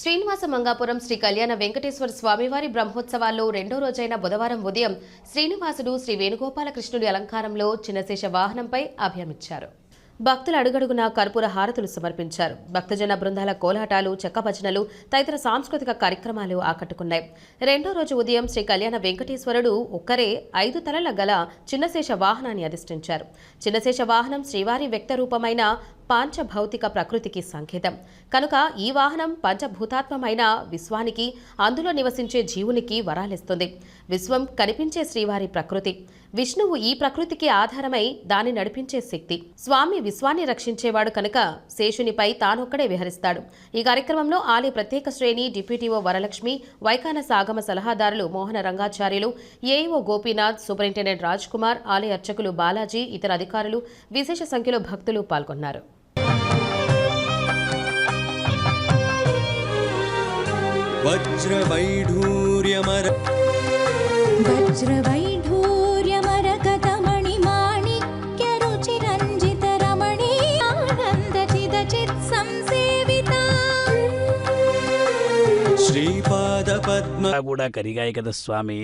శ్రీనివాస మంగాపురం శ్రీ కళ్యాణ వెంకటేశ్వర స్వామివారి బ్రహ్మోత్సవాల్లో రెండో రోజైన బుధవారం ఉదయం శ్రీనివాసుడు శ్రీ వేణుగోపాలకృష్ణుడి అలంకారంలో చిన్నశేష వాహనంపై అభయమిచ్చారు. భక్తులు అడుగడుగునా కర్పూర హారతులు సమర్పించారు. భక్తజన బృందాల కోలాటాలు, చెక్క భజనలు తదితర సాంస్కృతిక కార్యక్రమాలు ఆకట్టుకున్నాయి. రెండో రోజు ఉదయం శ్రీ కళ్యాణ వెంకటేశ్వరుడు ఒక్కరే 5 తలల గల చిన్నశేష వాహనాన్ని అధిష్ఠించారు. చిన్నశేష వాహనం శ్రీవారి వ్యక్త రూపమైన పాంచభౌతిక ప్రకృతికి సంకేతం కనుక ఈ వాహనం పంచభూతాత్మమైన విశ్వానికి, అందులో నివసించే జీవునికి వరాలిస్తుంది. విశ్వం కనిపించే శ్రీవారి ప్రకృతి. విష్ణువు ఈ ప్రకృతికి ఆధారమై దాన్ని నడిపించే శక్తి. స్వామి విశ్వాన్ని రక్షించేవాడు కనుక శేషునిపై తానొక్కడే విహరిస్తాడు. ఈ కార్యక్రమంలో ఆలయ ప్రత్యేక శ్రేణి డిప్యూటీఓ వరలక్ష్మి, వైకానస ఆగమ సలహాదారులు మోహన రంగాచార్యులు, ఏఈఓ గోపీనాథ్, సూపరింటెండెంట్ రాజ్ కుమార్, ఆలయ అర్చకులు బాలాజీ, ఇతర అధికారులు, విశేష సంఖ్యలో భక్తులు పాల్గొన్నారు. శ్రీపాద పద్మ కూడా కరిగాయి కదా స్వామి.